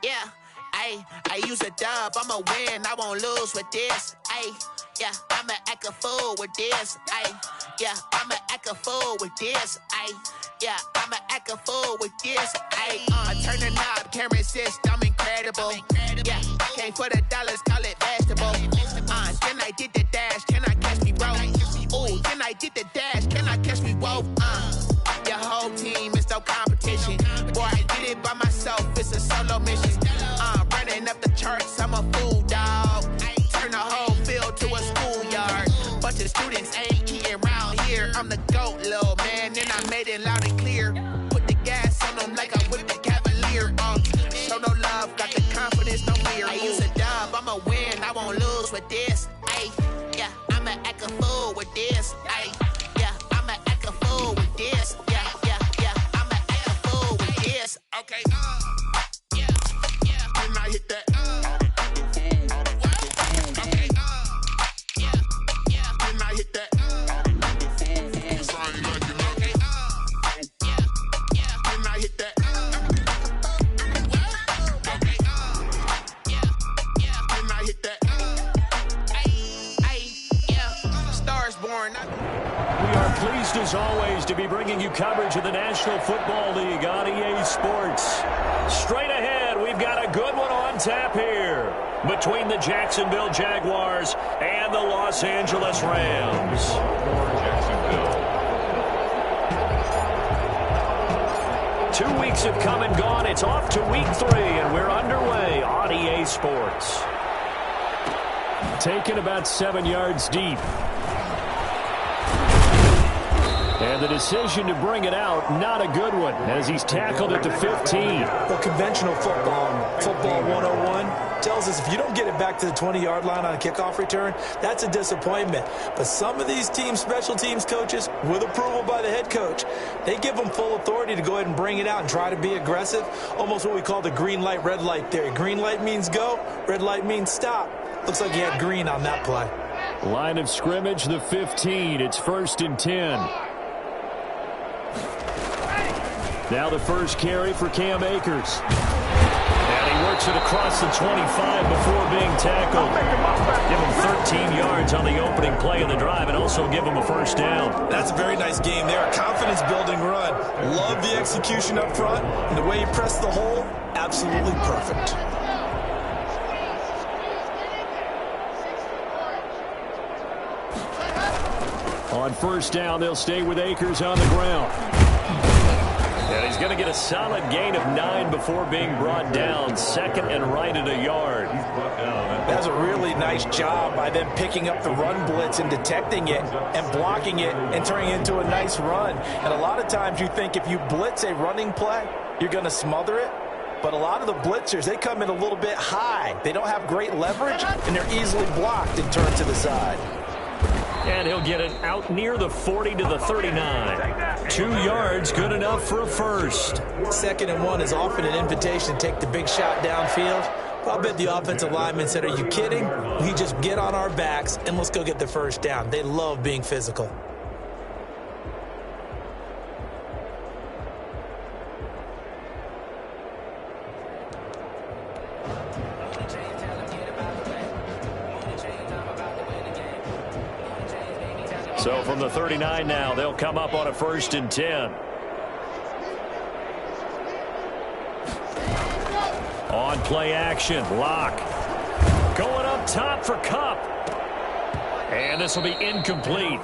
Yeah, I use a dub, I'ma win, I won't lose with this. Yeah, I'ma act a fool with this. Yeah, I'ma act a fool with this. Yeah, I'ma act a fool with this. Turn the knob, camera assist, I'm incredible. Yeah, came for the dollars, call it vegetable. Then I did the dash, can I catch me, bro? Ooh, then I did the dash, can I catch me, whoa? Your whole team is no competition. Boy, I did it by myself, it's a solo mission. Running up the charts, I'm a fool, dog. Turn the whole field to a schoolyard. Bunch of students ain't eating round here. I'm the GOAT, little man, and I made it loud and clear. Put the gas on them like I whipped the Cavalier. Show no love, got the confidence, no fear. I use a dub, I'ma win, I won't lose with this. Yeah, I'ma act a fool with this. Yeah, I'ma act a fool with this. Yeah, I'ma act a fool with this. Okay, yeah, when I hit that. Okay, yeah, when I hit that. It's like you like it. Okay, yeah, when I hit that. Okay, yeah, when I hit that. Stars born. We are pleased as always to be bringing you coverage of the National Football League on EA Sports. Straight ahead, we've got a good one on tap here between the Jacksonville Jaguars and the Los Angeles Rams. 2 weeks have come and gone. It's off to week 3, and we're underway on EA Sports. Taken about 7 yards deep. And the decision to bring it out, not a good one, as he's tackled at the 15. Well, conventional football 101, tells us if you don't get it back to the 20-yard line on a kickoff return, that's a disappointment. But some of these teams, special teams coaches, with approval by the head coach, they give them full authority to go ahead and bring it out and try to be aggressive, almost what we call the green light, red light theory. Green light means go, red light means stop. Looks like he had green on that play. Line of scrimmage, the 15. It's 1st and 10. Now the first carry for Cam Akers. And he works it across the 25 before being tackled. Give him 13 yards on the opening play of the drive and also give him a first down. That's a very nice game there. A confidence-building run. Love the execution up front. And the way he pressed the hole, absolutely perfect. On first down, they'll stay with Akers on the ground. And he's going to get a solid gain of 9 before being brought down. 2nd and right at a yard. That's a really nice job by them picking up the run blitz and detecting it and blocking it and turning it into a nice run. And a lot of times you think if you blitz a running play, you're going to smother it. But a lot of the blitzers, they come in a little bit high. They don't have great leverage, and they're easily blocked and turned to the side. And he'll get it out near the 40 to the 39. 2 yards, good enough for a first. 2nd and 1 is often an invitation to take the big shot downfield. I'll bet the offensive lineman said, are you kidding? We just get on our backs and let's go get the first down. They love being physical. So from the 39 now, they'll come up on a 1st and 10. On play action, Locke. Going up top for Kupp. And this will be incomplete.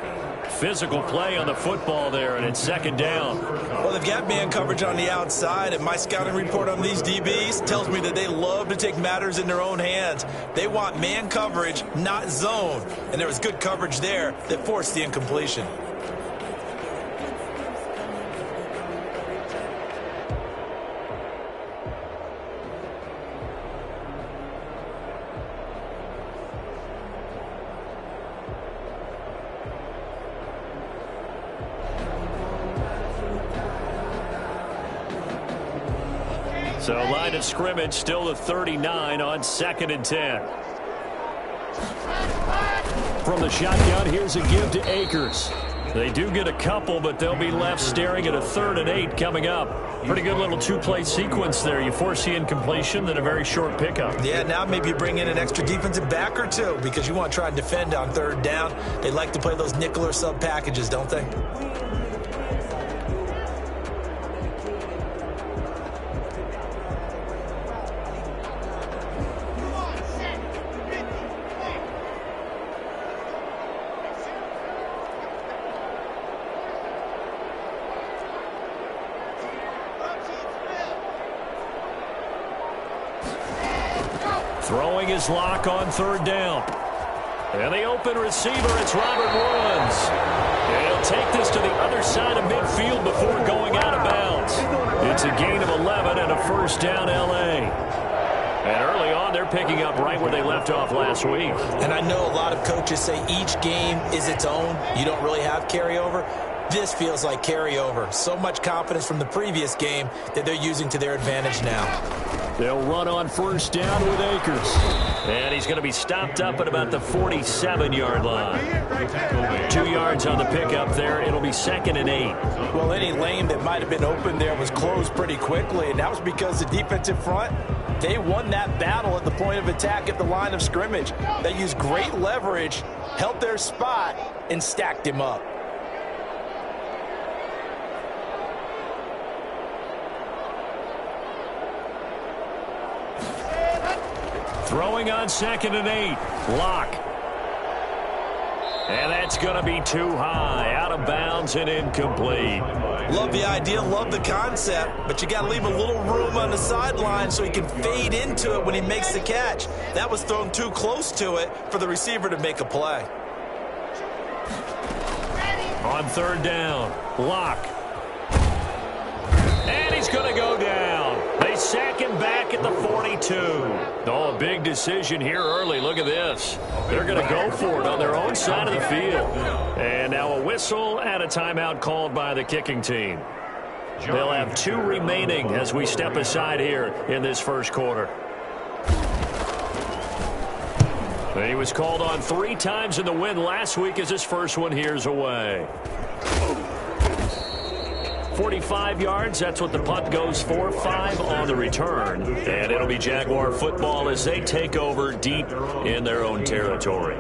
Physical play on the football there, and it's 2nd down. Well, they've got man coverage on the outside, and my scouting report on these DBs tells me that they love to take matters in their own hands. They want man coverage, not zone. And there was good coverage there that forced the incompletion. So line of scrimmage still the 39 on 2nd and 10. From the shotgun, here's a give to Akers. They do get a couple, but they'll be left staring at a 3rd and 8 coming up. Pretty good little two-play sequence there. You force the incompletion, then a very short pickup. Yeah, now maybe you bring in an extra defensive back or two because you want to try and defend on 3rd down. They like to play those nickel or sub packages, don't they? Throwing his lock on 3rd down. And the open receiver, it's Robert Woods. And he'll take this to the other side of midfield before going out of bounds. It's a gain of 11 and a 1st down L.A. And early on, they're picking up right where they left off last week. And I know a lot of coaches say each game is its own. You don't really have carryover. This feels like carryover. So much confidence from the previous game that they're using to their advantage now. They'll run on 1st down with Akers. And he's going to be stopped up at about the 47-yard line. 2 yards on the pickup there. It'll be 2nd and 8. Well, any lane that might have been open there was closed pretty quickly, and that was because the defensive front, they won that battle at the point of attack at the line of scrimmage. They used great leverage, held their spot, and stacked him up. Throwing on 2nd and 8. Lock. And that's going to be too high. Out of bounds and incomplete. Love the idea, love the concept, but you got to leave a little room on the sideline so he can fade into it when he makes the catch. That was thrown too close to it for the receiver to make a play. On 3rd down. Lock. And he's going to go down. They sack him back at the 42. Oh, a big decision here early. Look at this. They're going to go for it on their own side of the field. And now a whistle and a timeout called by the kicking team. They'll have 2 remaining as we step aside here in this 1st quarter. He was called on 3 times in the win last week as his first one here's away. 45 yards, that's what the punt goes for. 5 on the return. And it'll be Jaguar football as they take over deep in their own territory.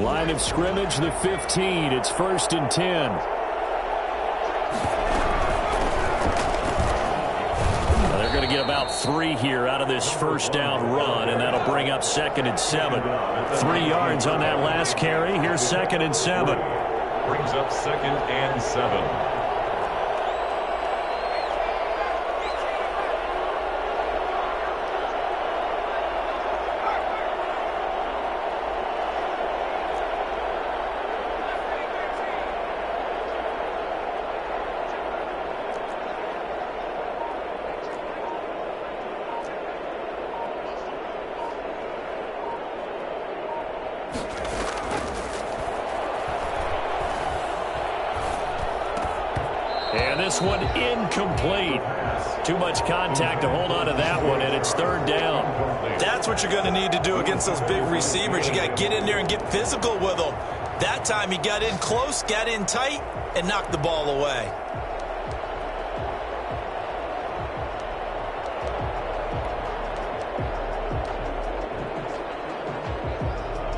Line of scrimmage, the 15. It's 1st and 10. Get about 3 here out of this 1st down run, and that'll bring up 2nd and 7. 3 yards on that last carry. Here's 2nd and 7. Brings up 2nd and 7. And this one incomplete. Too much contact to hold on to that one, and it's 3rd down. That's what you're going to need to do against those big receivers. You got to get in there and get physical with them. That time he got in close, got in tight, and knocked the ball away.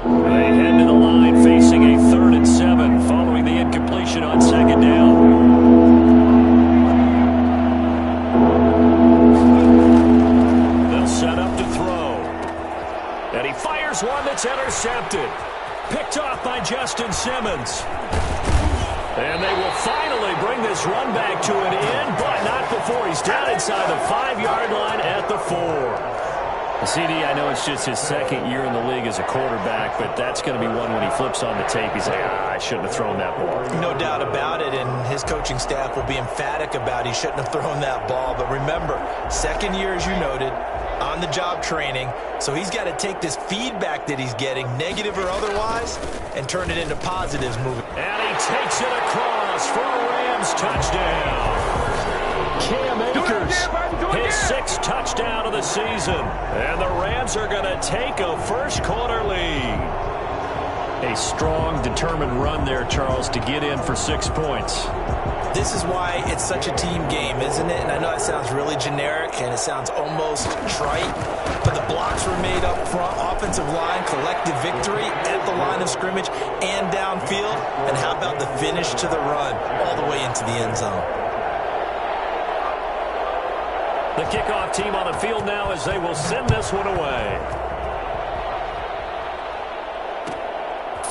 They head to the line facing a 3rd and 7 following the incompletion on 2nd down. One that's intercepted. Picked off by Justin Simmons. And they will finally bring this run back to an end, but not before he's down inside the 5-yard line at the 4. CD, I know it's just his 2nd year in the league as a quarterback, but that's going to be one when he flips on the tape. He's like, I shouldn't have thrown that ball. No doubt about it, and his coaching staff will be emphatic about he shouldn't have thrown that ball. But remember, 2nd year, as you noted, on-the-job training, so he's got to take this feedback that he's getting, negative or otherwise, and turn it into positives moving. And he takes it across across for a Rams touchdown. Cam Akers, his 6th touchdown of the season. And the Rams are going to take a first-quarter lead. A strong, determined run there, Charles, to get in for 6 points. This is why it's such a team game, isn't it? And I know it sounds really generic and it sounds almost trite, but the blocks were made up front, offensive line, collective victory at the line of scrimmage and downfield. And how about the finish to the run all the way into the end zone? The kickoff team on the field now as they will send this one away.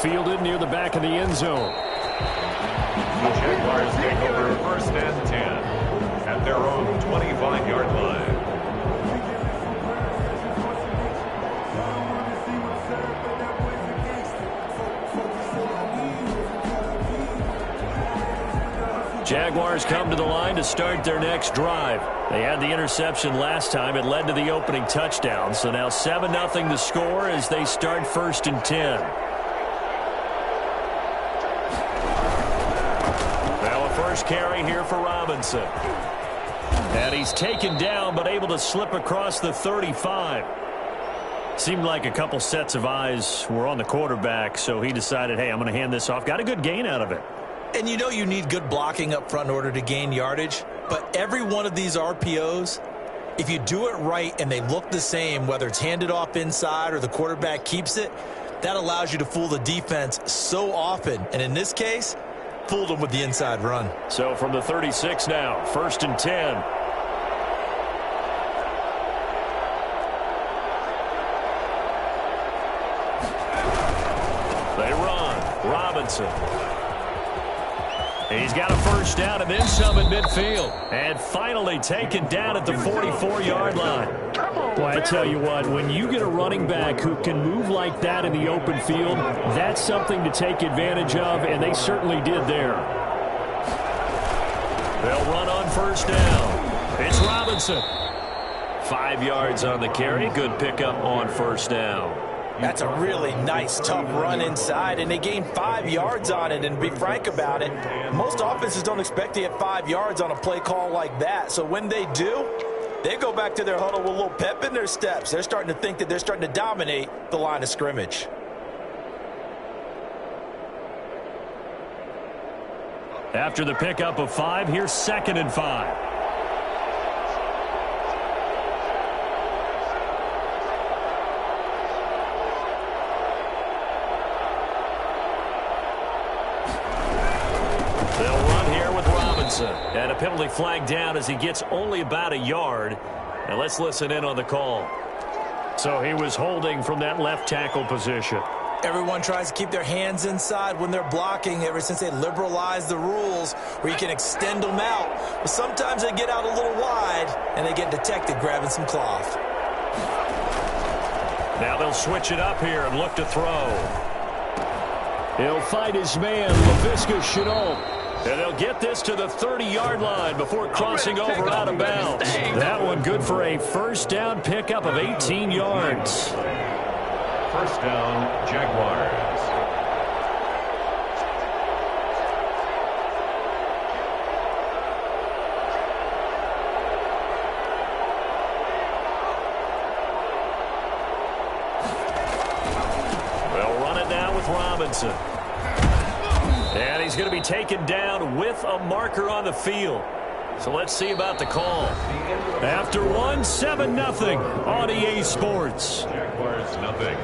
Fielded near the back of the end zone. The Jaguars take over 1st and 10 at their own 25-yard line. Jaguars come to the line to start their next drive. They had the interception last time. It led to the opening touchdown. So now 7-0 the score as they start 1st and 10. First carry here for Robinson. And he's taken down but able to slip across the 35. Seemed like a couple sets of eyes were on the quarterback, so he decided, hey, I'm going to hand this off. Got a good gain out of it. And you know you need good blocking up front in order to gain yardage, but every one of these RPOs, if you do it right and they look the same, whether it's handed off inside or the quarterback keeps it, that allows you to fool the defense so often. And in this case, fooled them with the inside run. So from the 36 now, 1st and 10. They run. Robinson. He's got a first down and then some in midfield. And finally taken down at the 44-yard line. Boy, I tell you what, when you get a running back who can move like that in the open field, that's something to take advantage of, and they certainly did there. They'll run on first down. It's Robinson. 5 yards on the carry. Good pickup on first down. That's a really nice, tough run inside, and they gained 5 yards on it. And to be frank about it, most offenses don't expect to get 5 yards on a play call like that. So when they do, they go back to their huddle with a little pep in their steps. They're starting to think that they're starting to dominate the line of scrimmage. After the pickup of 5, here's 2nd and 5. And a penalty flag down as he gets only about a yard. Now let's listen in on the call. So he was holding from that left tackle position. Everyone tries to keep their hands inside when they're blocking ever since they liberalized the rules where you can extend them out. But sometimes they get out a little wide and they get detected grabbing some cloth. Now they'll switch it up here and look to throw. He'll fight his man, Laviska Shenault. And they'll get this to the 30-yard line before crossing over out of bounds. That one good for a first down pickup of 18 yards. First down, Jaguars. They'll run it now with Robinson. And he's going to be taken down with a marker on the field. So let's see about the call. After one, 7-0 on EA Sports. Jaguars nothing.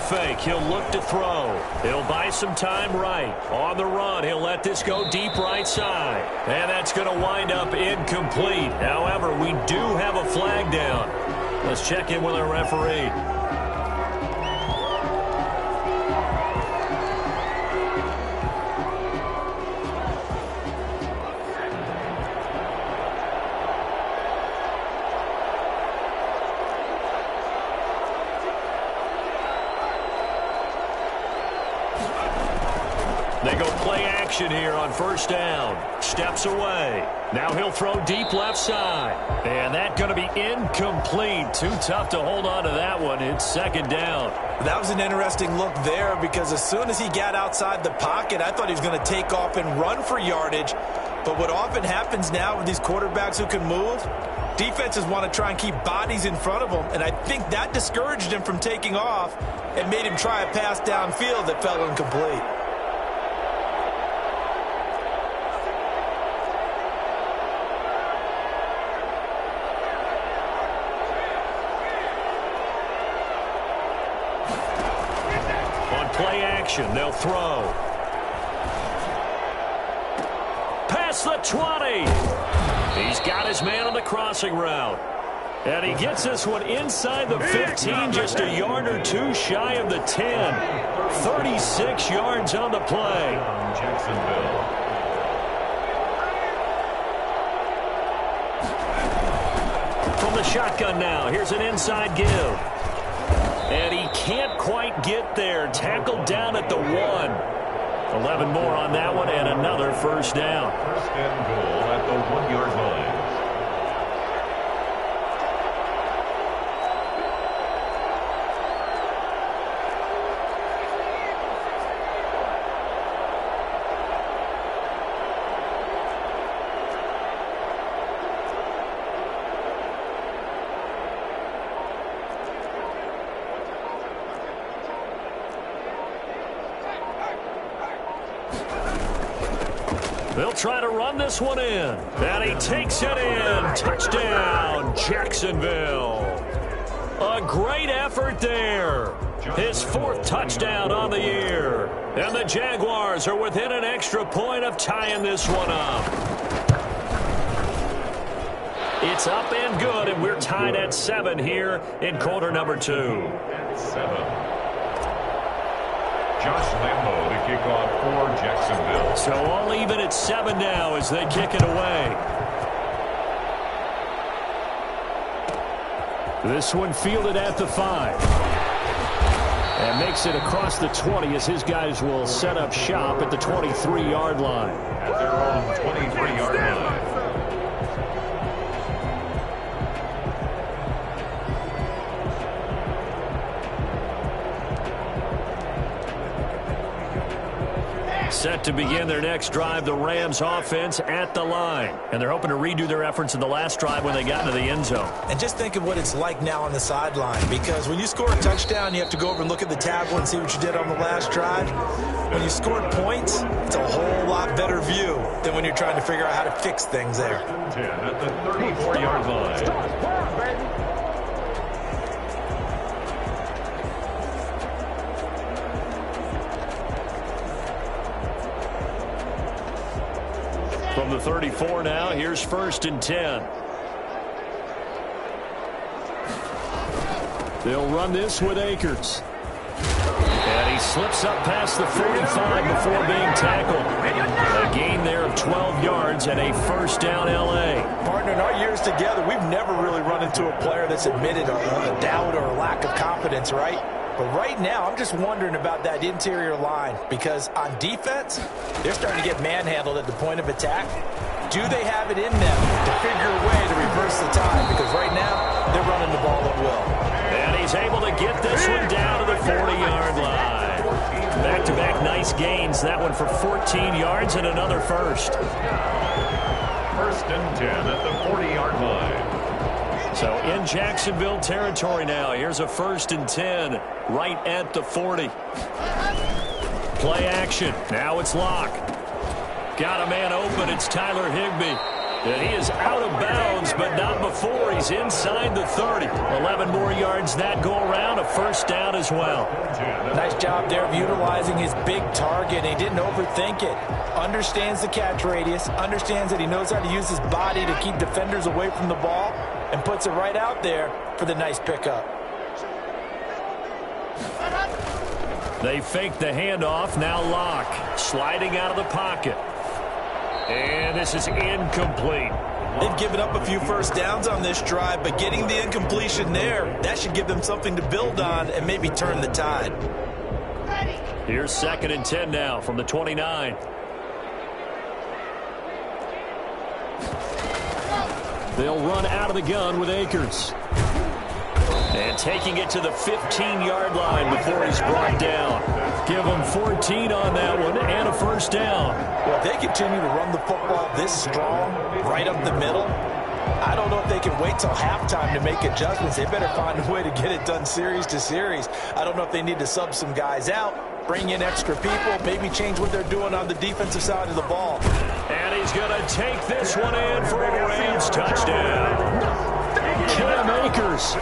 Fake. He'll look to throw. He'll buy some time right. On the run, he'll let this go deep right side. And that's going to wind up incomplete. However, we do have a flag down. Let's check in with our referee. action here on first down. Steps away. Now he'll throw deep left side. And that's going to be incomplete. Too tough to hold on to that one. It's second down. That was an interesting look there because as soon as he got outside the pocket, I thought he was going to take off and run for yardage. But what often happens now with these quarterbacks who can move, defenses want to try and keep bodies in front of them. And I think that discouraged him from taking off and made him try a pass downfield that fell incomplete. Play action, they'll throw. Past the 20. He's got his man on the crossing route. And he gets this one inside the 15, just a yard or two shy of the 10. 36 yards on the play. Jacksonville. From the shotgun now, here's an inside give. And he can't quite get there. Tackled down at the 1. 11 more on that one and another first down. First and goal at the 1-yard line. They'll try to run this one in. And he takes it in. Touchdown, Jacksonville. A great effort there. His 4th touchdown on the year. And the Jaguars are within an extra point of tying this one up. It's up and good, and we're tied at 7 here in quarter number 2. At 7. Josh Lambo to kick off for Jacksonville. So all even at 7 now as they kick it away. This one fielded at the 5. And makes it across the 20 as his guys will set up shop at the 23-yard line. At their own 23-yard line. Set to begin their next drive, the Rams offense at the line. And they're hoping to redo their efforts in the last drive when they got into the end zone. And just think of what it's like now on the sideline, because when you score a touchdown, you have to go over and look at the tablet and see what you did on the last drive. When you scored points, it's a whole lot better view than when you're trying to figure out how to fix things there. 10 at the 34-yard line. From the 34 now, here's 1st and 10. They'll run this with Akers. And he slips up past the 45 before being tackled. A gain there of 12 yards and a first down L.A. Partner, in our years together, we've never really run into a player that's admitted a doubt or a lack of confidence, right? But right now, I'm just wondering about that interior line because on defense, they're starting to get manhandled at the point of attack. Do they have it in them to figure a way to reverse the tide? Because right now, they're running the ball at will. And he's able to get this one down to the 40-yard line. Back-to-back nice gains. That one for 14 yards and another first. First and 10 at the 40-yard line. So in Jacksonville territory now. Here's a 1st and 10 right at the 40. Play action. Now it's Locke. Got a man open. It's Tyler Higbee. And he is out of bounds, but not before. He's inside the 30. 11 more yards that go around. A first down as well. Nice job there of utilizing his big target. He didn't overthink it. Understands the catch radius. Understands that he knows how to use his body to keep defenders away from the ball. And puts it right out there for the nice pickup. They fake the handoff. Now Locke sliding out of the pocket. And this is incomplete. They've given up a few first downs on this drive, but getting the incompletion there, that should give them something to build on and maybe turn the tide. Here's 2nd and 10 now from the 29. They'll run out of the gun with Akers. And taking it to the 15-yard line before he's brought down. Give him 14 on that one and a first down. Well, if they continue to run the football this strong, right up the middle, I don't know if they can wait till halftime to make adjustments. They better find a way to get it done series to series. I don't know if they need to sub some guys out, bring in extra people, maybe change what they're doing on the defensive side of the ball. And he's going to take this one in for a Rams touchdown. Cam Akers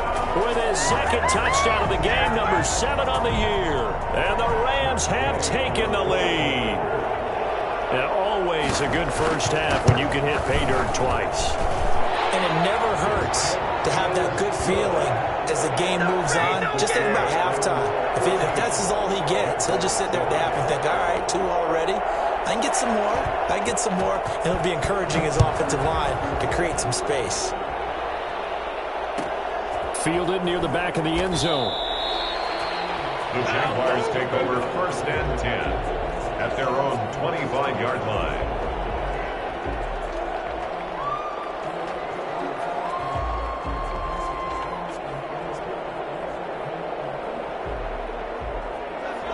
with his second touchdown of the game, number 7 on the year. And the Rams have taken the lead. And always a good first half when you can hit pay dirt twice. And it never hurts to have that good feeling as the game moves on. Just think about halftime. If that's all he gets, he'll just sit there at the half and think, all right, 2 already. I can get some more. I can get some more. And it'll be encouraging his offensive line to create some space. Fielded near the back of the end zone. The Jaguars take over first and 10 at their own 25-yard line.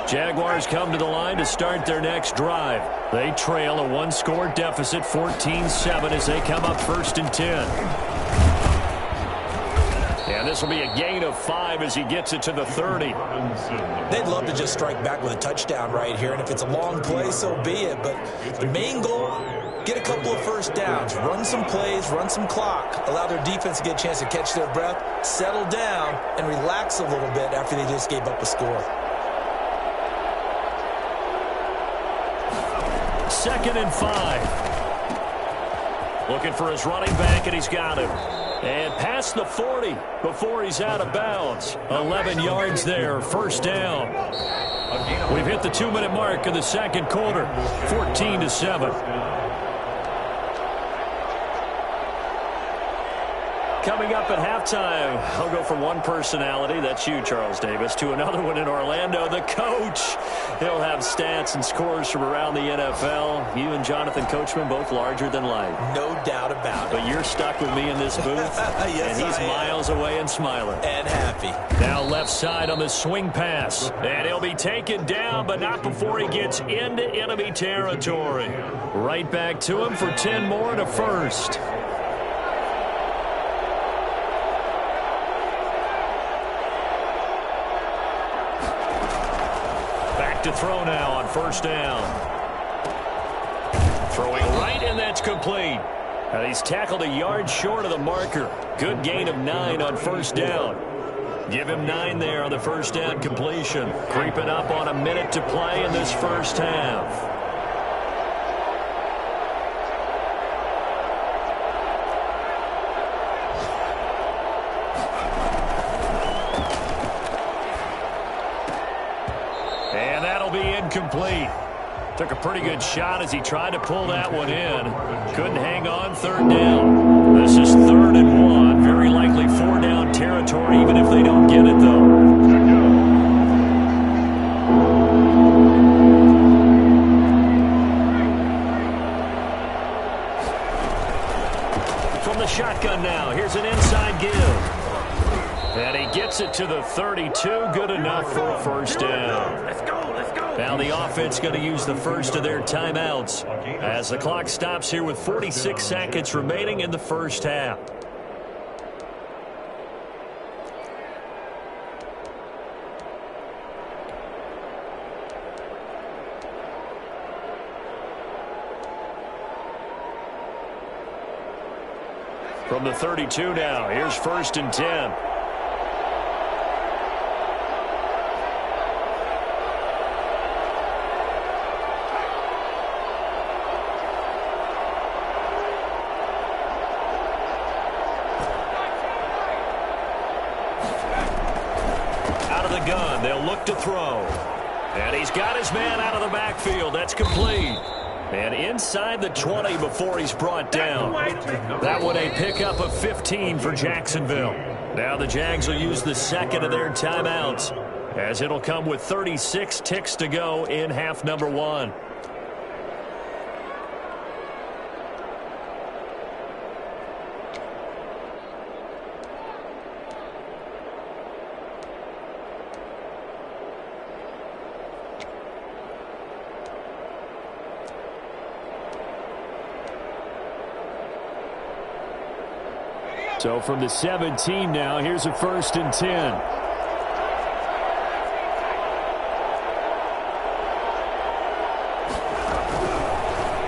Jaguars come to the line to start their next drive. They trail a 1-score deficit, 14-7, as they come up first and 10. And this will be a gain of 5 as he gets it to the 30. They'd love to just strike back with a touchdown right here, and if it's a long play, so be it. But the main goal, get a couple of first downs, run some plays, run some clock, allow their defense to get a chance to catch their breath, settle down, and relax a little bit after they just gave up a score. 2nd and 5. Looking for his running back, and he's got him. And past the 40 before he's out of bounds. 11 yards there, first down. We've hit the 2-minute mark of the second quarter, 14-7. Coming up at halftime, I'll go from one personality, that's you, Charles Davis, to another one in Orlando, the coach. He'll have stats and scores from around the NFL. You and Jonathan Coachman, both larger than life. No doubt about it. But you're stuck with me in this booth, yes, and he's miles away and smiling. And happy. Now left side on the swing pass. And he'll be taken down, but not before he gets into enemy territory. Right back to him for 10 more and a first. To throw now on first down. Throwing right, and that's complete. And he's tackled a yard short of the marker. Good gain of 9 on first down. Give him 9 there on the first down completion. Creeping up on a minute to play in this first half. Complete. Took a pretty good shot as he tried to pull that one in. Couldn't hang on, third down. This is 3rd and 1. Very likely 4-down territory, even if they don't get it, though. From the shotgun now, here's an inside give. And he gets it to the 32. Good enough for a first down. Let's go, let's go. Now the offense going to use the first of their timeouts as the clock stops here with 46 seconds remaining in the first half. From the 32 now, here's 1st and 10. Gun. They'll look to throw. And he's got his man out of the backfield. That's complete. And inside the 20 before he's brought down. That one a pickup of 15 for Jacksonville. Now the Jags will use the second of their timeouts, as it'll come with 36 ticks to go in half number 1. So from the 17 now, here's a 1st and 10.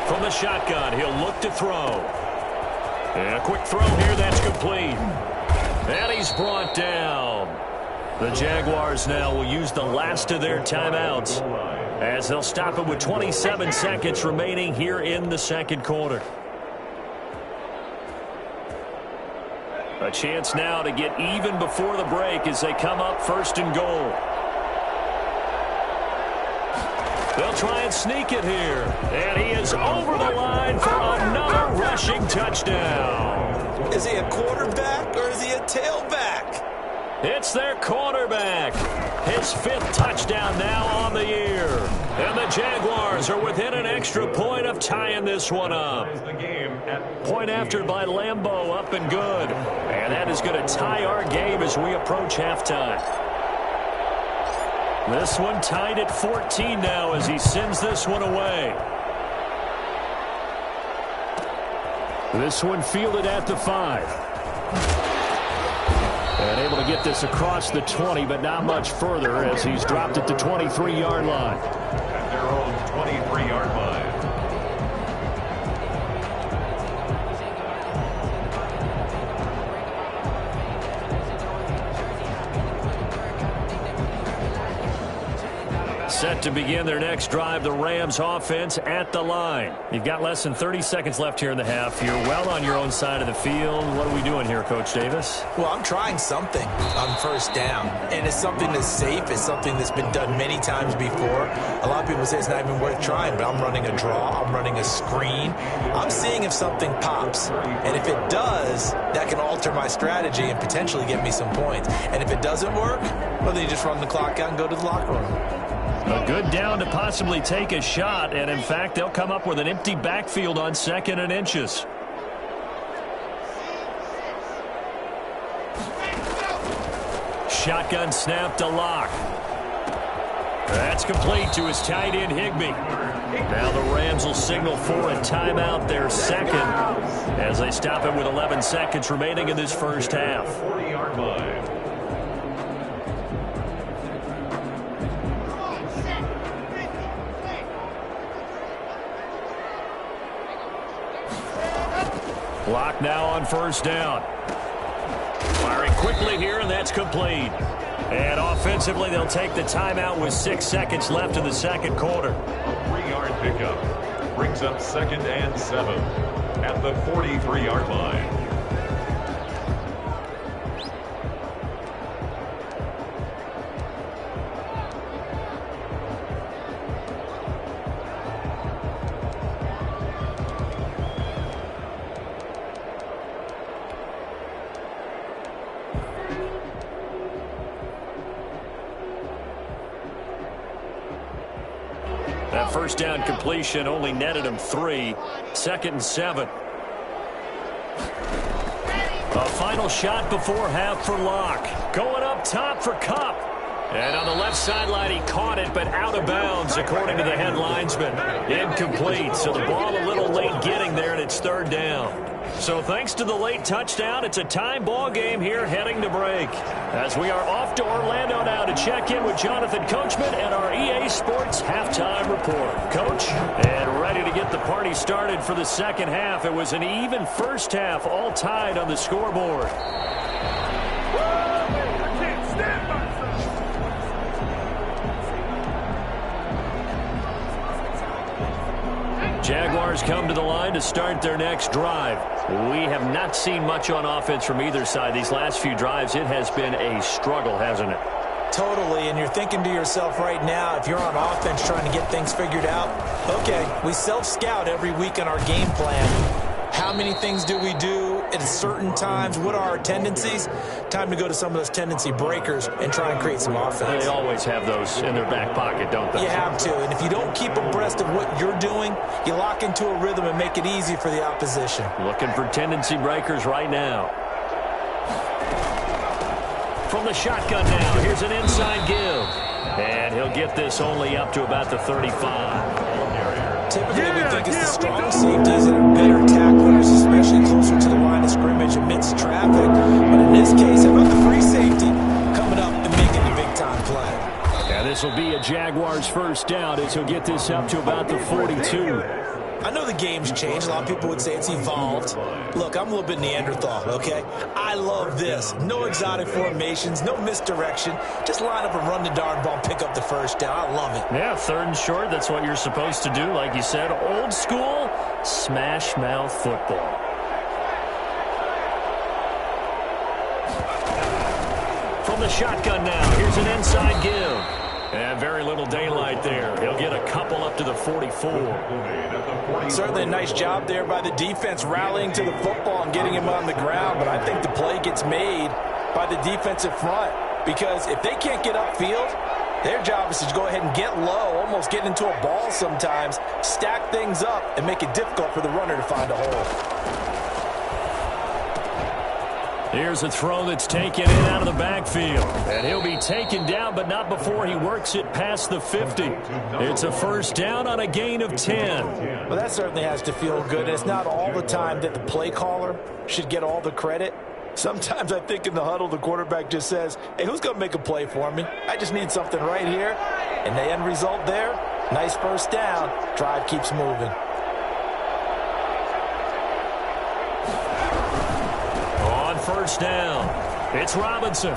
From the shotgun, he'll look to throw. And a quick throw here, that's complete. And he's brought down. The Jaguars now will use the last of their timeouts as they'll stop it with 27 seconds remaining here in the second quarter. A chance now to get even before the break as they come up 1st and goal. They'll try and sneak it here. And he is over the line for another rushing touchdown. Is he a quarterback or is he a tailback? It's their quarterback. His 5th touchdown now on the year. And the Jaguars are within an extra point of tying this one up. Point after by Lambeau, up and good. And that is going to tie our game as we approach halftime. This one tied at 14 now as he sends this one away. This one fielded at the 5. And able to get this across the 20, but not much further as he's dropped at the 23-yard line. At their own 23-yard line. Set to begin their next drive, the Rams offense at the line. You've got less than 30 seconds left here in the half. You're well on your own side of the field. What are we doing here, Coach Davis? Well, I'm trying something on 1st down, and it's something that's safe. It's something that's been done many times before. A lot of people say it's not even worth trying, but I'm running a draw. I'm running a screen. I'm seeing if something pops, and if it does, that can alter my strategy and potentially get me some points. And if it doesn't work, well, then you just run the clock out and go to the locker room. A good down to possibly take a shot, and in fact, they'll come up with an empty backfield on 2nd and inches. Shotgun snap to Locke. That's complete to his tight end, Higbee. Now the Rams will signal for a timeout, their 2nd, as they stop it with 11 seconds remaining in this first half. 40-yard line. Clock now on 1st down. Firing quickly here, and that's complete. And offensively, they'll take the timeout with 6 seconds left in the second quarter. A 3-yard pickup brings up 2nd and 7 at the 43-yard line. That 1st down completion only netted him 3. 2nd and 7. A final shot before half for Locke. Going up top for Kupp. And on the left sideline, he caught it, but out of bounds, according to the head linesman. Incomplete, so the ball a little late getting there, and it's 3rd down. So thanks to the late touchdown, it's a tie ball game here heading to break. As we are off to Orlando now to check in with Jonathan Coachman and our EA Sports halftime report. Coach, and ready to get the party started for the second half. It was an even first half, all tied on the scoreboard. Jaguars come to the line to start their next drive. We have not seen much on offense from either side. These last few drives, it has been a struggle, hasn't it? Totally, and you're thinking to yourself right now, if you're on offense trying to get things figured out, okay, we self-scout every week on our game plan. How many things do we do at certain times? What are our tendencies? Time to go to some of those tendency breakers and try and create some offense. They always have those in their back pocket, don't they? You have to, and if you don't keep abreast of what you're doing, you lock into a rhythm and make it easy for the opposition. Looking for tendency breakers right now. From the shotgun now, here's an inside give. And he'll get this only up to about the 35. Typically, we think it's the strong safeties that are better tacklers, especially closer to the line of scrimmage. coverage amidst traffic. But in this case, how about the free safety coming up and making the big-time play? Yeah, this will be a Jaguars first down as he'll get this up to about the 42. I know the game's changed. A lot of people would say it's evolved. Look, I'm a little bit Neanderthal, okay? I love this. No exotic formations, no misdirection. Just line up and run the darn ball and pick up the first down. I love it. Yeah, 3rd and short, that's what you're supposed to do. Like you said, old school, smash mouth football. From the shotgun now, here's an inside give. And very little daylight there. He'll get a couple up to the 44. Certainly a nice job there by the defense rallying to the football and getting him on the ground. But I think the play gets made by the defensive front. Because if they can't get upfield, their job is to go ahead and get low, almost get into a ball sometimes, stack things up, and make it difficult for the runner to find a hole. Here's a throw that's taken in out of the backfield. And he'll be taken down, but not before he works it past the 50. It's a first down on a gain of 10. Well, that certainly has to feel good. And it's not all the time that the play caller should get all the credit. Sometimes I think in the huddle, the quarterback just says, hey, who's going to make a play for me? I just need something right here. And the end result there, nice first down. Drive keeps moving. First down. It's Robinson.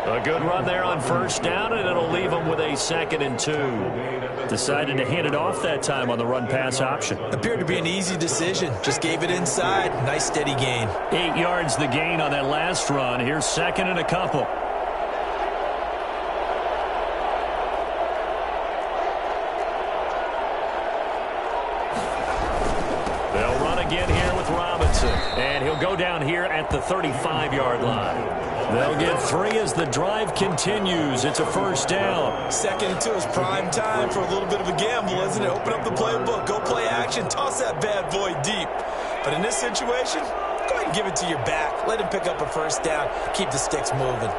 A good run there on first down, and it'll leave him with a 2nd and 2. Decided to hand it off that time on the run-pass option. Appeared to be an easy decision. Just gave it inside. Nice steady gain. 8 yards the gain on that last run. Here's 2nd and a couple. They'll run again here with Robinson. And he'll go down here at the 35-yard line. They'll get 3 as the drive continues. It's a first down. 2nd and 2 is prime time for a little bit of a gamble, isn't it? Open up the playbook, go play action, toss that bad boy deep. But in this situation, go ahead and give it to your back. Let him pick up a first down. Keep the sticks moving.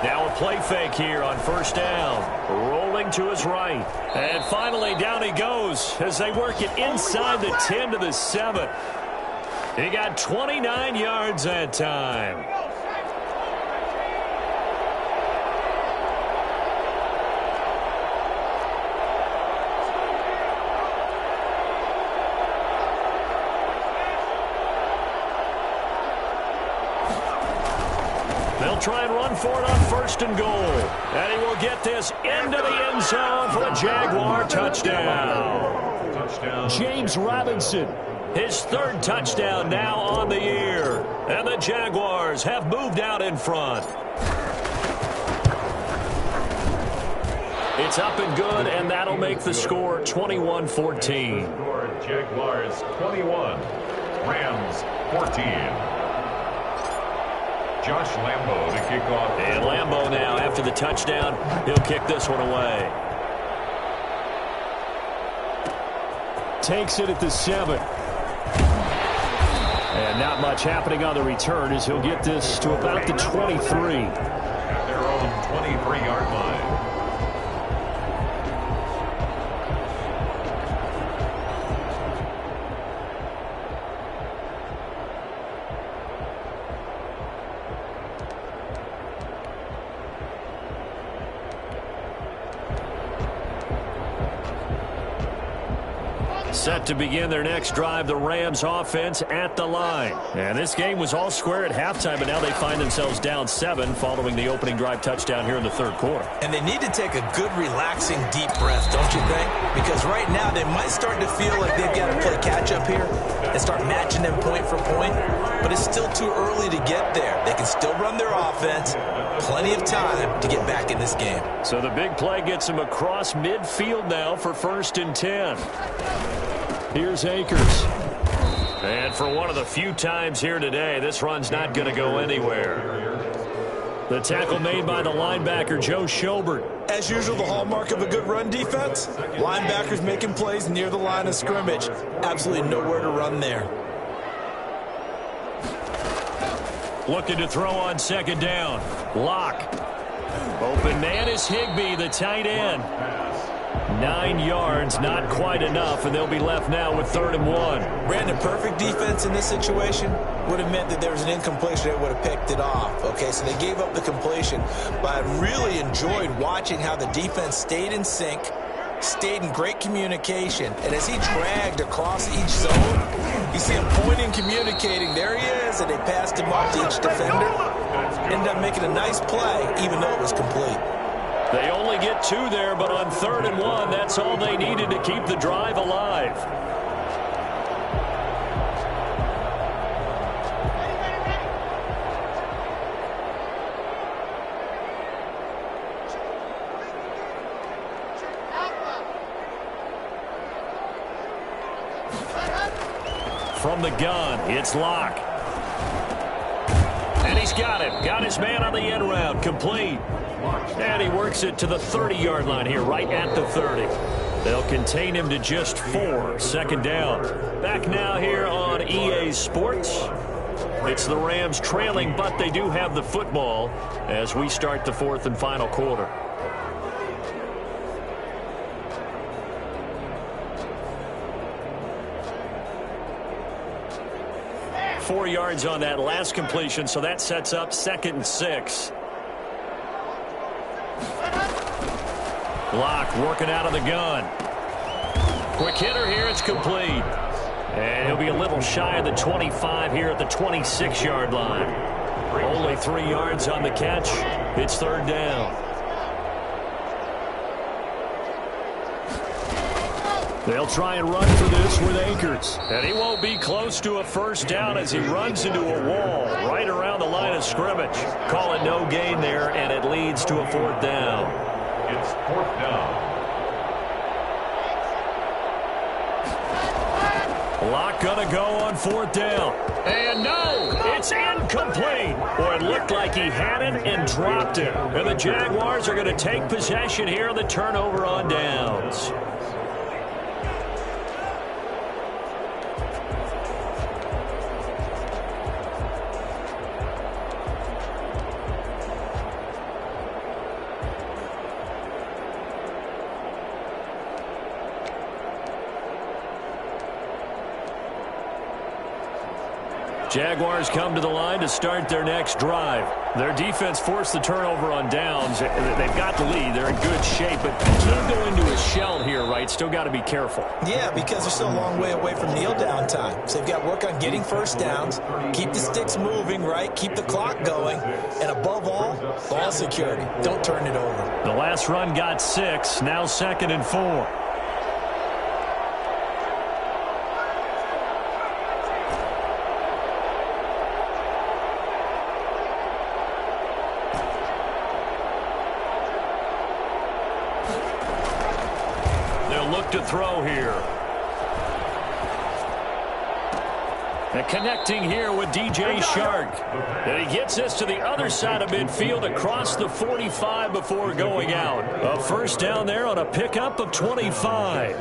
Now a play fake here on first down. Rolling to his right. And finally down he goes as they work it inside the 10 to the 7. He got 29 yards that time. They'll try and run for it on 1st and goal. And he will get this into the end zone for a Jaguar touchdown. James Robinson, his 3rd touchdown now on the year. And the Jaguars have moved out in front. It's up and good, and that'll make the score 21-14. Jaguars 21, Rams 14. Josh Lambo to kick off. And Lambo now, after the touchdown, he'll kick this one away. Takes it at the 7. And not much happening on the return as he'll get this to about the 23. At their own 23-yard line. Set to begin their next drive, the Rams offense at the line. And this game was all square at halftime, but now they find themselves down 7 following the opening drive touchdown here in the 3rd quarter. And they need to take a good, relaxing, deep breath, don't you think? Because right now they might start to feel like they've got to play catch-up here and start matching them point for point. But it's still too early to get there. They can still run their offense. Plenty of time to get back in this game. So the big play gets them across midfield now for 1st and 10. Here's Akers. And for one of the few times here today, this run's not going to go anywhere. The tackle made by the linebacker, Joe Schobert. As usual, the hallmark of a good run defense, linebackers making plays near the line of scrimmage. Absolutely nowhere to run there. Looking to throw on 2nd down. Lock. Open man is Higbee, the tight end. 9 yards, not quite enough, and they'll be left now with 3rd and 1. Brandon, perfect defense in this situation would have meant that there was an incompletion that would have picked it off. Okay, so they gave up the completion, but I really enjoyed watching how the defense stayed in sync, stayed in great communication, and as he dragged across each zone, you see him pointing, communicating. There he is, and they passed him off to each defender. Ended up making a nice play, even though it was complete. They only get 2 there, but on 3rd and 1, that's all they needed to keep the drive alive. From the gun, it's Locke. And he's got him. Got his man on the end round. Complete. And he works it to the 30-yard line here, right at the 30. They'll contain him to just 4. 2nd down. Back now here on EA Sports. It's the Rams trailing, but they do have the football as we start the 4th and final quarter. 4 yards on that last completion, so that sets up 2nd and 6. Locke working out of the gun. Quick hitter here, it's complete. And he'll be a little shy of the 25 here at the 26-yard line. Only 3 yards on the catch. It's 3rd down. They'll try and run for this with Akers. And he won't be close to a 1st down as he runs into a wall right around the line of scrimmage. Call it no gain there, and it leads to a 4th down. It's 4th down. Locke gonna go on 4th down. And no, it's incomplete. Boy, it looked like he had it and dropped it. And the Jaguars are going to take possession here on the turnover on downs. Jaguars come to the line to start their next drive. Their defense forced the turnover on downs. They've got the lead. They're in good shape, but can't go into a shell here, right? Still got to be careful. Yeah, because they're still a long way away from kneel down time. So they've got to work on getting 1st downs, keep the sticks moving, right? Keep the clock going, and above all, ball security. Don't turn it over. The last run got 6. Now 2nd and 4. To throw here. And connecting here with DJ Shark. And he gets this to the other side of midfield across the 45 before going out. A 1st down there on a pickup of 25.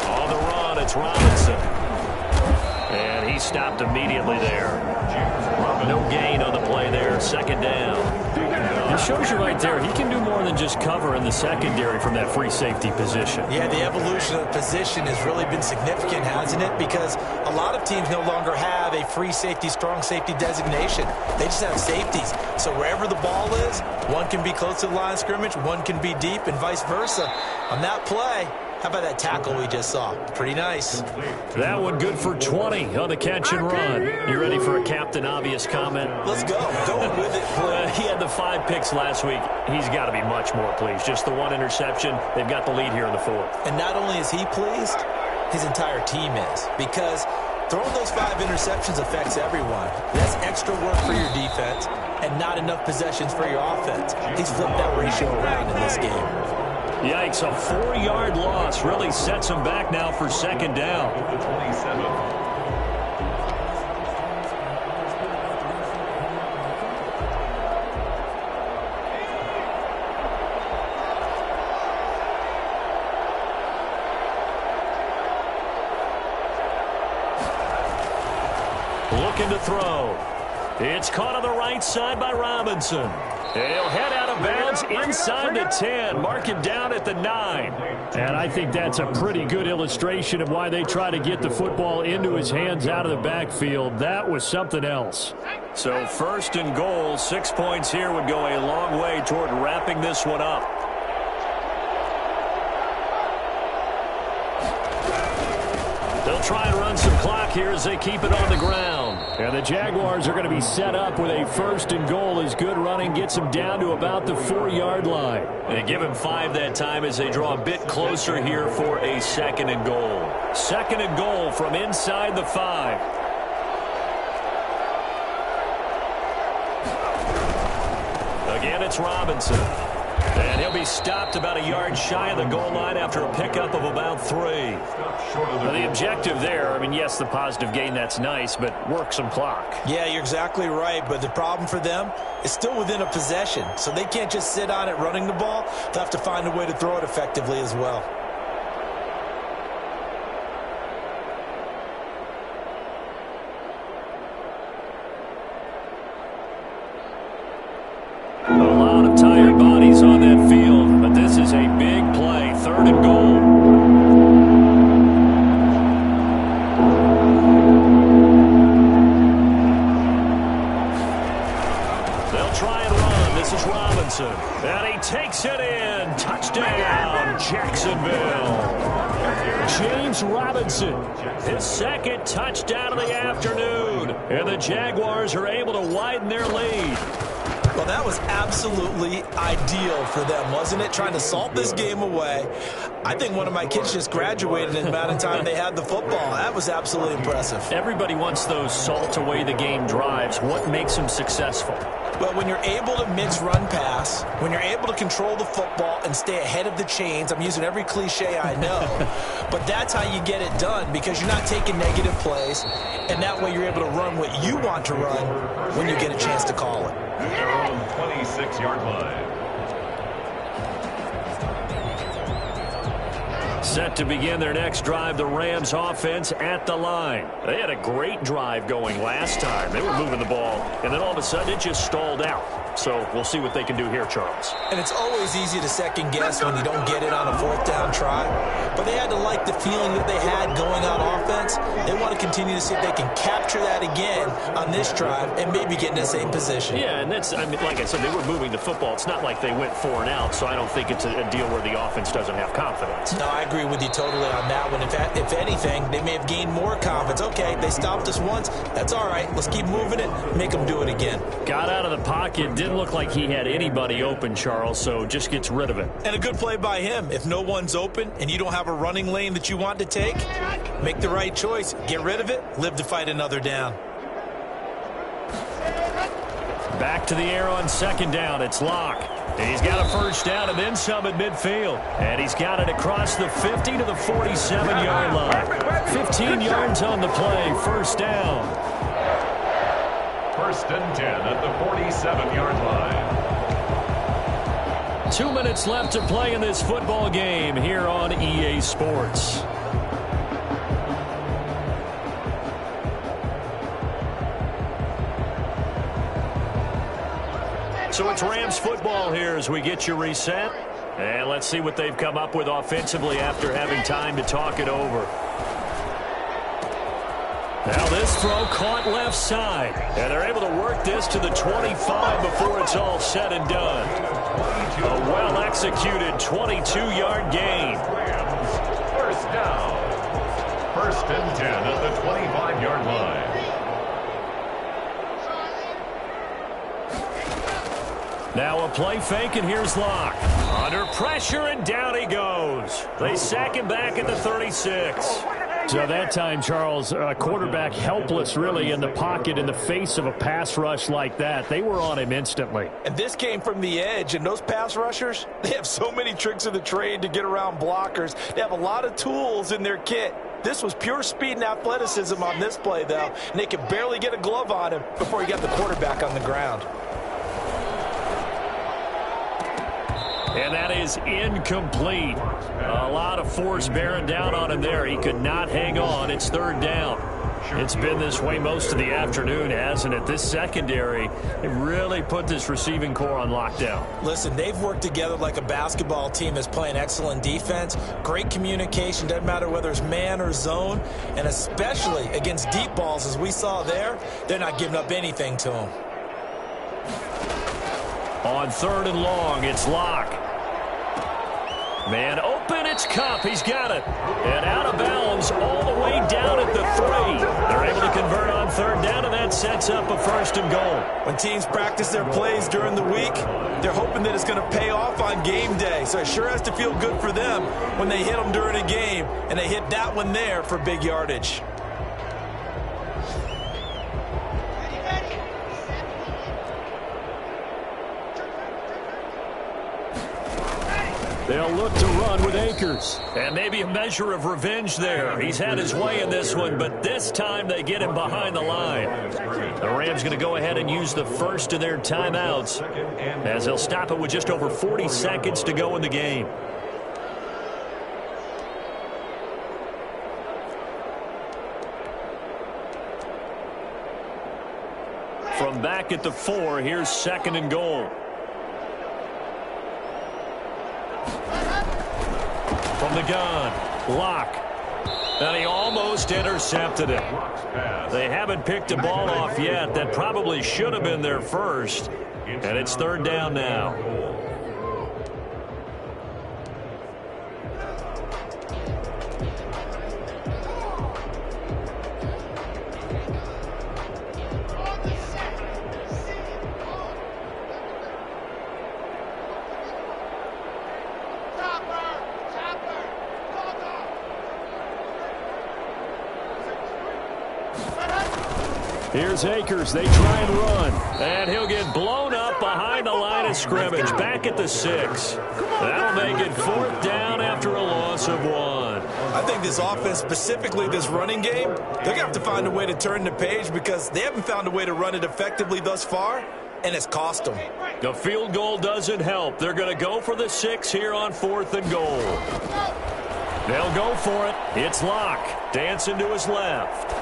On the run, it's Robinson. And he stopped immediately there. No gain on the play there. 2nd down. It shows you right there, he can do more than just cover in the secondary from that free safety position. Yeah, the evolution of the position has really been significant, hasn't it? Because a lot of teams no longer have a free safety, strong safety designation. They just have safeties. So wherever the ball is, one can be close to the line of scrimmage, one can be deep, and vice versa. On that play, how about that tackle we just saw? Pretty nice. That one good for 20 on the catch and run. You ready for a Captain Obvious comment? Let's go. Go with it, please. He had the 5 picks last week. He's got to be much more pleased. Just the 1 interception. They've got the lead here in the 4th. And not only is he pleased, his entire team is. Because throwing those 5 interceptions affects everyone. That's extra work for your defense and not enough possessions for your offense. He's flipped that ratio around in this game. Yikes, a 4-yard loss really sets him back now for 2nd down. The 27. Looking to throw. It's caught on the right side by Robinson. He'll head out of bounds inside the 10. Mark it down at the 9. And I think that's a pretty good illustration of why they try to get the football into his hands out of the backfield. That was something else. So first and goal, 6 points here would go a long way toward wrapping this one up. They'll try and run some clock here as they keep it on the ground. And the Jaguars are going to be set up with a first and goal as good running gets them down to about the 4-yard line. They give him 5 that time as they draw a bit closer here for a second and goal. Second and goal from inside the 5. Again, it's Robinson. And he'll be stopped about a yard shy of the goal line after a pickup of about 3. Now, the objective there, I mean, yes, the positive gain, that's nice, but work some clock. Yeah, you're exactly right, but the problem for them is still within a possession, so they can't just sit on it running the ball. They'll have to find a way to throw it effectively as well. A lot of tired bodies on that field, but this is a big play. Third and goal. They'll try and run. This is Robinson. And he takes it in. Touchdown, Jacksonville. James Robinson, his second touchdown of the afternoon. And the Jaguars are able to widen their lead. Well, that was absolutely ideal for them, wasn't it? Trying to salt this game away. I think one of my kids just graduated in the amount of time they had the football. That was absolutely impressive. Everybody wants those salt away the game drives. What makes them successful? Well, when you're able to mix run pass, when you're able to control the football and stay ahead of the chains, I'm using every cliche I know, but that's how you get it done because you're not taking negative plays, and that way you're able to run what you want to run when you get a chance to call it. Their own 26-yard line. Set to begin their next drive, the Rams offense at the line. They had a great drive going last time. They were moving the ball, and then all of a sudden it just stalled out. So we'll see what they can do here, Charles. And it's always easy to second guess when you don't get it on a fourth down try. But they had to like the feeling that they had going on offense. They want to continue to see if they can capture that again on this drive and maybe get in the same position. Yeah, and that's, I mean, like I said, they were moving the football. It's not like they went 4 and out, so I don't think it's a deal where the offense doesn't have confidence. No, I agree with you totally on that one. If anything, they may have gained more confidence. Okay, they stopped us once. That's all right. Let's keep moving it. Make them do it again. Got out of the pocket. Didn't look like he had anybody open, Charles, so just gets rid of it. And a good play by him. If no one's open and you don't have a running lane that you want to take, make the right choice. Get rid of it. Live to fight another down. Back to the air on second down. It's Locke. He's got a first down and then some at midfield. And he's got it across the 50 to the 47-yard line. 15 yards on the play. First down. First and 10 at the 47-yard line. 2 minutes left to play in this football game here on EA Sports. So it's Rams football here as we get you reset. And let's see what they've come up with offensively after having time to talk it over. Now this throw caught left side. And they're able to work this to the 25 before it's all said and done. A well-executed 22-yard gain. First down. First and 10 at the 25-yard line. Now a play fake, and here's Locke. Under pressure, and down he goes. They sack him back at the 36. So that time, Charles, quarterback helpless really in the pocket in the face of a pass rush like that. They were on him instantly. And this came from the edge, and those pass rushers, they have so many tricks of the trade to get around blockers. They have a lot of tools in their kit. This was pure speed and athleticism on this play, though, and they could barely get a glove on him before he got the quarterback on the ground. And that is incomplete. A lot of force bearing down on him there. He could not hang on. It's third down. It's been this way most of the afternoon, hasn't it? This secondary, it really put this receiving core on lockdown. Listen, they've worked together like a basketball team that's playing excellent defense. Great communication, doesn't matter whether it's man or zone. And especially against deep balls, as we saw there, they're not giving up anything to them. On 3rd and long, it's Locke. Man open, it's Cup. He's got it. And out of bounds all the way down at the 3. They're able to convert on 3rd down, and that sets up a 1st and goal. When teams practice their plays during the week, they're hoping that it's going to pay off on game day. So it sure has to feel good for them when they hit them during a game, and they hit that one there for big yardage. They'll look to run with Akers. And maybe a measure of revenge there. He's had his way in this one, but this time they get him behind the line. The Rams going to go ahead and use the first of their timeouts as they'll stop it with just over 40 seconds to go in the game. From back at the 4, here's 2nd and goal. From the gun, Locke. And he almost intercepted it. They haven't picked a ball off yet. That probably should have been their first. And it's 3rd down now. Here's Akers. They try and run. And he'll get blown up behind the line of scrimmage. Back at the 6. That'll make it 4th down after a loss of 1. I think this offense, specifically this running game, they're going to have to find a way to turn the page because they haven't found a way to run it effectively thus far, and it's cost them. The field goal doesn't help. They're going to go for the 6 here on 4th and goal. They'll go for it. It's Locke. Dancing to his left.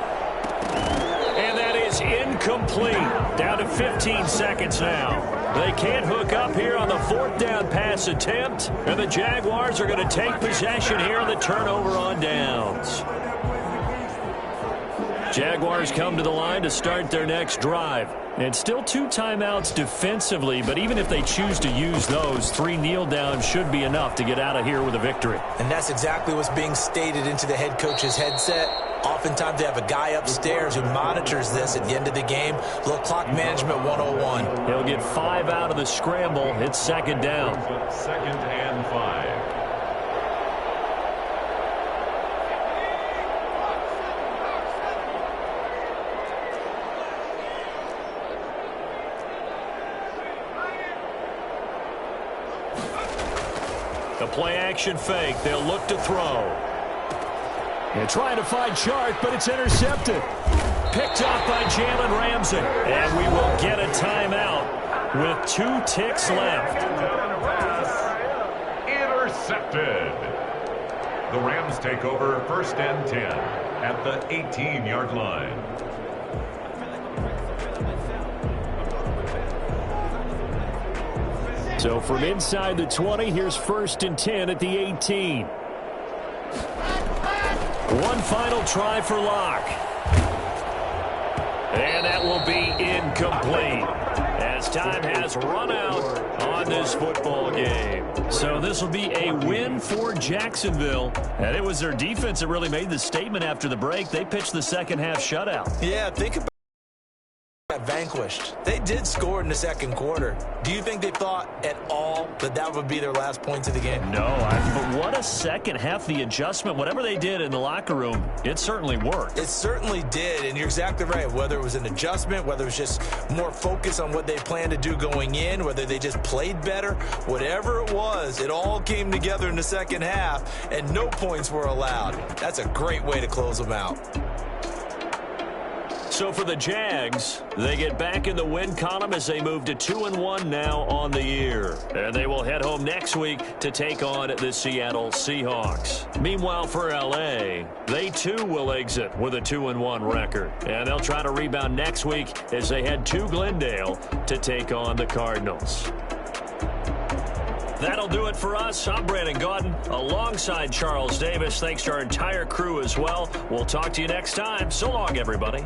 And that is incomplete. Down to 15 seconds now. They can't hook up here on the 4th down pass attempt. And the Jaguars are going to take possession here on the turnover on downs. Jaguars come to the line to start their next drive. And still 2 timeouts defensively, but even if they choose to use those, 3 kneel downs should be enough to get out of here with a victory. And that's exactly what's being stated into the head coach's headset. Oftentimes they have a guy upstairs who monitors this at the end of the game. Little clock management 101. He'll get 5 out of the scramble. It's 2nd down. 2nd and 5. The play-action fake. They'll look to throw. And trying to find Chark, but it's intercepted. Picked off by Jalen Ramsey. And we will get a timeout with 2 ticks left. Intercepted. The Rams take over 1st and 10 at the 18-yard line. So from inside the 20, here's 1st and 10 at the 18. One final try for Locke. And that will be incomplete as time has run out on this football game. So this will be a win for Jacksonville. And it was their defense that really made the statement after the break. They pitched the second half shutout. Yeah, think about got vanquished. They did score in the 2nd quarter. Do you think they thought at all that that would be their last points of the game? No, but what a second half. The adjustment, whatever they did in the locker room, it certainly worked. It certainly did, and you're exactly right. Whether it was an adjustment, whether it was just more focus on what they planned to do going in, whether they just played better, whatever it was, it all came together in the 2nd half, and no points were allowed. That's a great way to close them out. So for the Jags, they get back in the win column as they move to 2-1 now on the year. And they will head home next week to take on the Seattle Seahawks. Meanwhile, for L.A., they too will exit with a 2-1 record. And they'll try to rebound next week as they head to Glendale to take on the Cardinals. That'll do it for us. I'm Brandon Gaudin alongside Charles Davis. Thanks to our entire crew as well. We'll talk to you next time. So long, everybody.